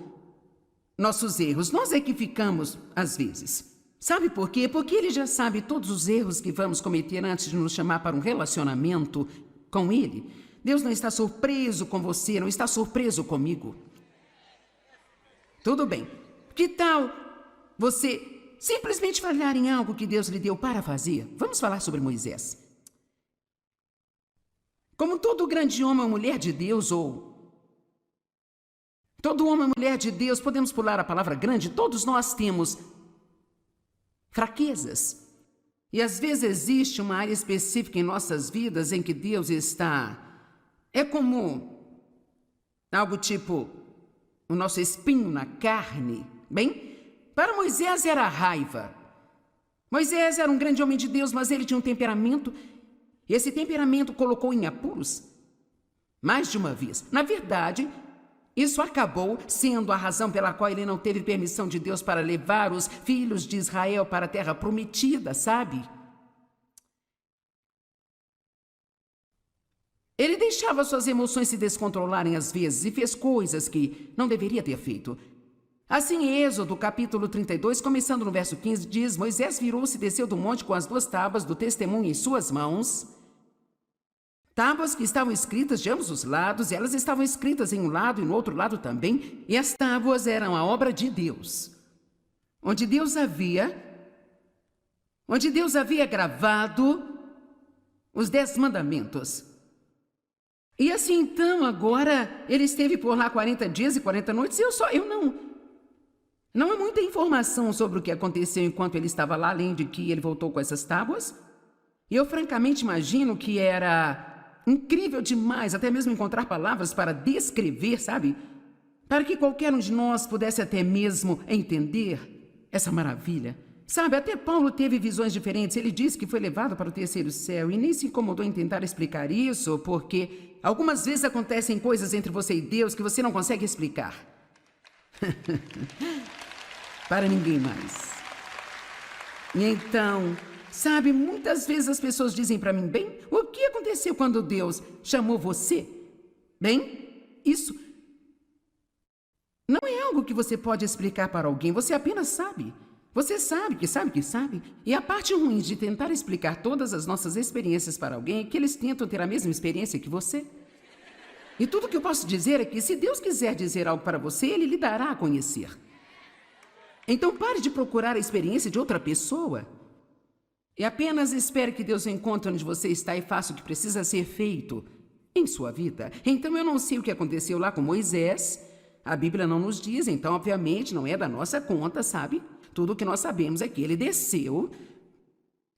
Speaker 1: nossos erros. Nós é que ficamos às vezes. Sabe por quê? Porque ele já sabe todos os erros que vamos cometer antes de nos chamar para um relacionamento com ele. Deus não está surpreso com você, não está surpreso comigo. Tudo bem. Que tal você simplesmente falhar em algo que Deus lhe deu para fazer? Vamos falar sobre Moisés. Como todo grande homem ou mulher de Deus, ou todo homem ou mulher de Deus, podemos pular a palavra grande, todos nós temos fraquezas. E às vezes existe uma área específica em nossas vidas em que Deus está... É como algo tipo o nosso espinho na carne. Bem, para Moisés era a raiva. Moisés era um grande homem de Deus, mas ele tinha um temperamento. E esse temperamento colocou em apuros mais de uma vez. Na verdade, isso acabou sendo a razão pela qual ele não teve permissão de Deus para levar os filhos de Israel para a terra prometida, sabe? Ele deixava suas emoções se descontrolarem às vezes e fez coisas que não deveria ter feito. Assim, em Êxodo, capítulo 32, começando no verso 15, diz: Moisés virou-se e desceu do monte com as 2 tábuas do testemunho em suas mãos. Tábuas que estavam escritas de ambos os lados, elas estavam escritas em um lado e no outro lado também, e as tábuas eram a obra de Deus, onde Deus havia gravado os 10 mandamentos. E assim, então, agora, ele esteve por lá 40 dias e 40 noites, e não há muita informação sobre o que aconteceu enquanto ele estava lá, além de que ele voltou com essas tábuas. E eu francamente imagino que era incrível demais, até mesmo encontrar palavras para descrever, sabe? Para que qualquer um de nós pudesse até mesmo entender essa maravilha. Sabe, até Paulo teve visões diferentes. Ele disse que foi levado para o terceiro céu e nem se incomodou em tentar explicar isso, porque algumas vezes acontecem coisas entre você e Deus que você não consegue explicar. Para ninguém mais. E então, sabe, muitas vezes as pessoas dizem para mim, bem, o que aconteceu quando Deus chamou você? Bem, isso não é algo que você pode explicar para alguém, você apenas sabe. Você sabe que sabe que sabe. E a parte ruim de tentar explicar todas as nossas experiências para alguém é que eles tentam ter a mesma experiência que você. E tudo que eu posso dizer é que se Deus quiser dizer algo para você, Ele lhe dará a conhecer. Então pare de procurar a experiência de outra pessoa. E apenas espere que Deus encontre onde você está e faça o que precisa ser feito em sua vida. Então eu não sei o que aconteceu lá com Moisés. A Bíblia não nos diz, então obviamente não é da nossa conta, sabe? Tudo o que nós sabemos é que ele desceu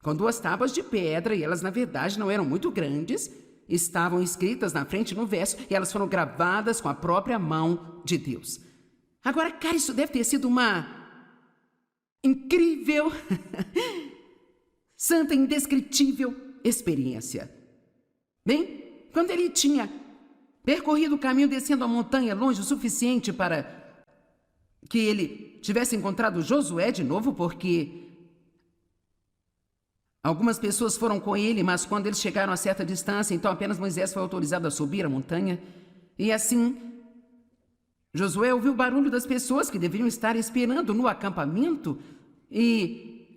Speaker 1: com 2 tábuas de pedra e elas na verdade não eram muito grandes. Estavam escritas na frente no verso e elas foram gravadas com a própria mão de Deus. Agora, cara, isso deve ter sido uma incrível, santa, indescritível experiência. Bem, quando ele tinha percorrido o caminho descendo a montanha longe o suficiente para que ele tivesse encontrado Josué de novo, porque algumas pessoas foram com ele, mas quando eles chegaram a certa distância, então apenas Moisés foi autorizado a subir a montanha. E assim, Josué ouviu o barulho das pessoas que deveriam estar esperando no acampamento e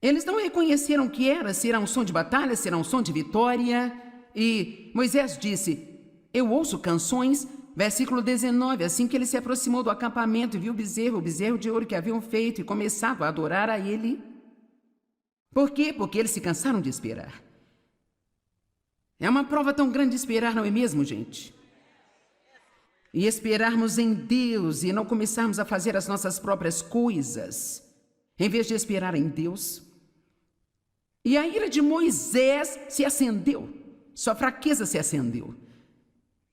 Speaker 1: eles não reconheceram o que era, se era um som de batalha, se era um som de vitória. E Moisés disse, eu ouço canções. Versículo 19, assim que ele se aproximou do acampamento e viu o bezerro de ouro que haviam feito e começavam a adorar a ele. Por quê? Porque eles se cansaram de esperar. É uma prova tão grande de esperar, não é mesmo, gente? E esperarmos em Deus e não começarmos a fazer as nossas próprias coisas, em vez de esperar em Deus. E a ira de Moisés se acendeu, sua fraqueza se acendeu.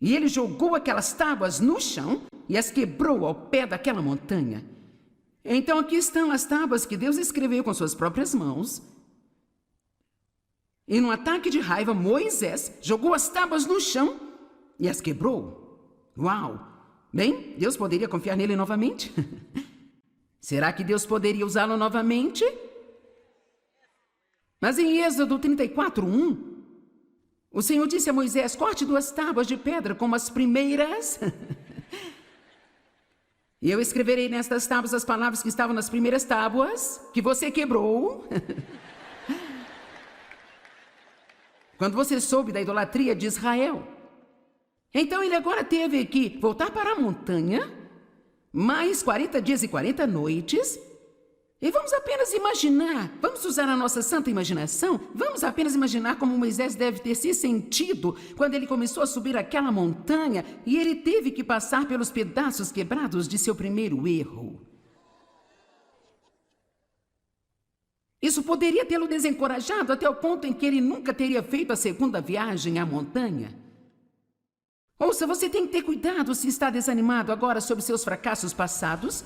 Speaker 1: E ele jogou aquelas tábuas no chão e as quebrou ao pé daquela montanha. Então aqui estão as tábuas que Deus escreveu com suas próprias mãos. E num ataque de raiva, Moisés jogou as tábuas no chão e as quebrou. Uau! Bem, Deus poderia confiar nele novamente? Será que Deus poderia usá-lo novamente? Mas em Êxodo 34:1, o Senhor disse a Moisés, corte 2 tábuas de pedra como as primeiras. E eu escreverei nestas tábuas as palavras que estavam nas primeiras tábuas, que você quebrou. Quando você soube da idolatria de Israel. Então ele agora teve que voltar para a montanha, mais 40 dias e 40 noites, e vamos apenas imaginar, vamos usar a nossa santa imaginação, vamos apenas imaginar como Moisés deve ter se sentido quando ele começou a subir aquela montanha e ele teve que passar pelos pedaços quebrados de seu primeiro erro. Isso poderia tê-lo desencorajado até o ponto em que ele nunca teria feito a segunda viagem à montanha. Ouça, você tem que ter cuidado se está desanimado agora sobre seus fracassos passados.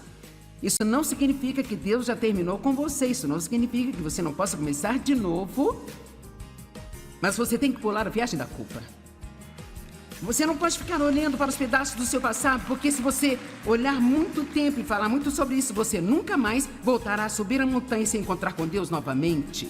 Speaker 1: Isso não significa que Deus já terminou com você. Isso não significa que você não possa começar de novo. Mas você tem que pular a viagem da culpa. Você não pode ficar olhando para os pedaços do seu passado, porque se você olhar muito tempo e falar muito sobre isso, você nunca mais voltará a subir a montanha e se encontrar com Deus novamente.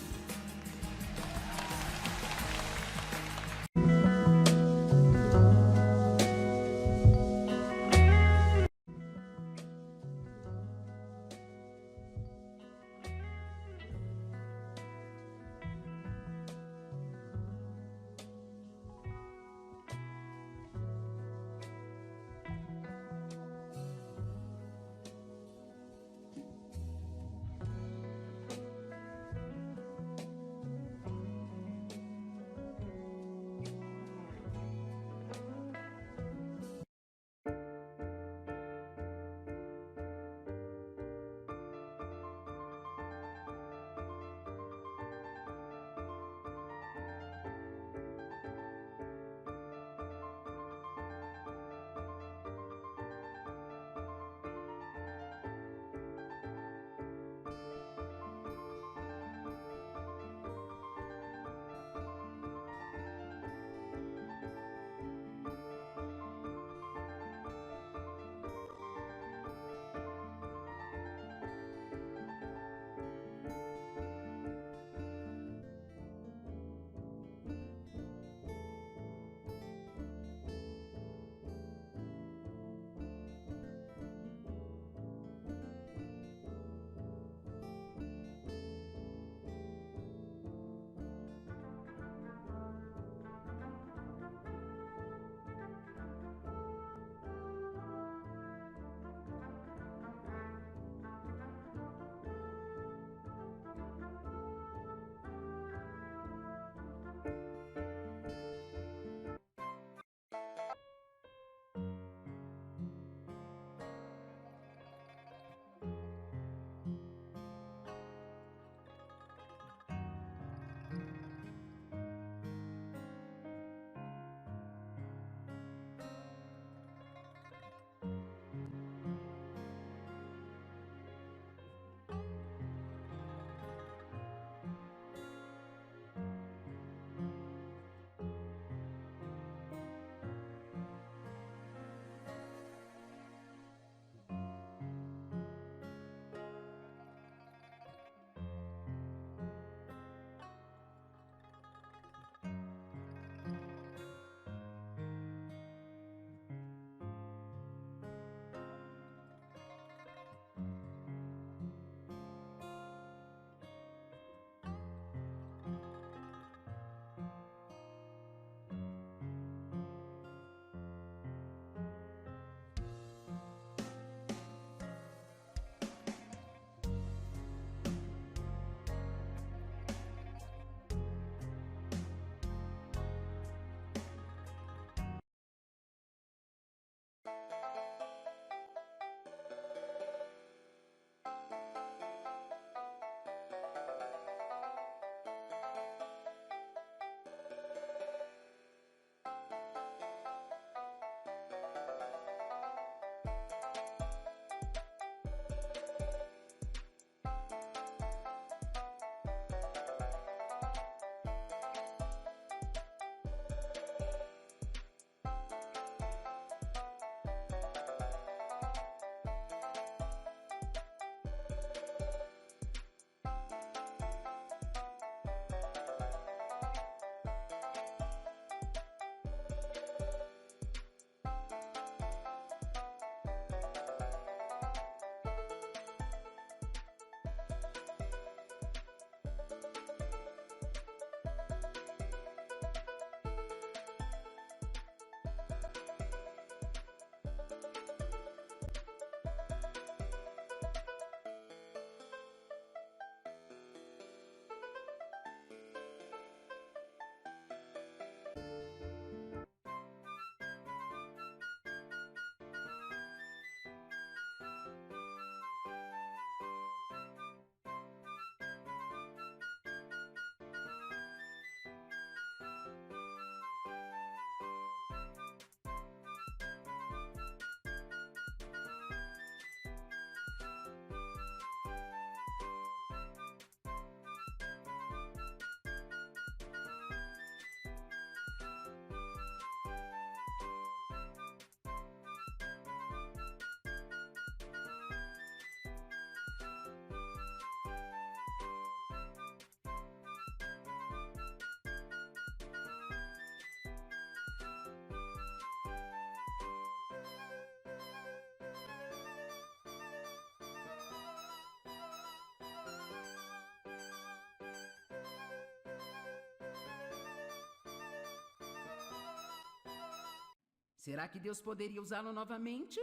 Speaker 1: Será que Deus poderia usá-lo novamente?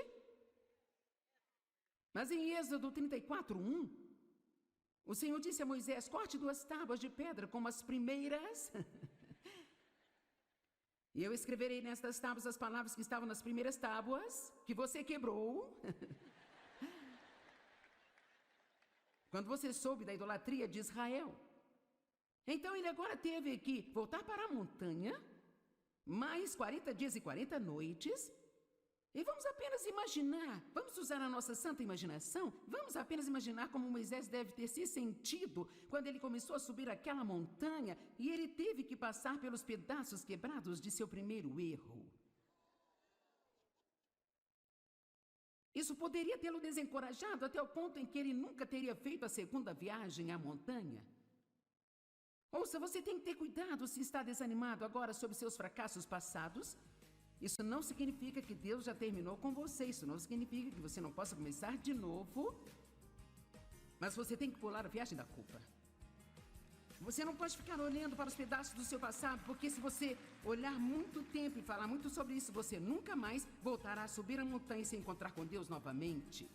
Speaker 1: Mas em Êxodo 34:1, o Senhor disse a Moisés: corte 2 tábuas de pedra como as primeiras. E eu escreverei nestas tábuas as palavras que estavam nas primeiras tábuas, que você quebrou. Quando você soube da idolatria de Israel. Então ele agora teve que voltar para a montanha, mais 40 dias e 40 noites, e vamos apenas imaginar, vamos usar a nossa santa imaginação, vamos apenas imaginar como Moisés deve ter se sentido quando ele começou a subir aquela montanha e ele teve que passar pelos pedaços quebrados de seu primeiro erro. Isso poderia tê-lo desencorajado até o ponto em que ele nunca teria feito a segunda viagem à montanha. Ouça, você tem que ter cuidado se está desanimado agora sobre seus fracassos passados. Isso não significa que Deus já terminou com você. Isso não significa que você não possa começar de novo. Mas você tem que pular a viagem da culpa. Você não pode ficar olhando para os pedaços do seu passado, porque se você olhar muito tempo e falar muito sobre isso, você nunca mais voltará a subir a montanha e se encontrar com Deus novamente.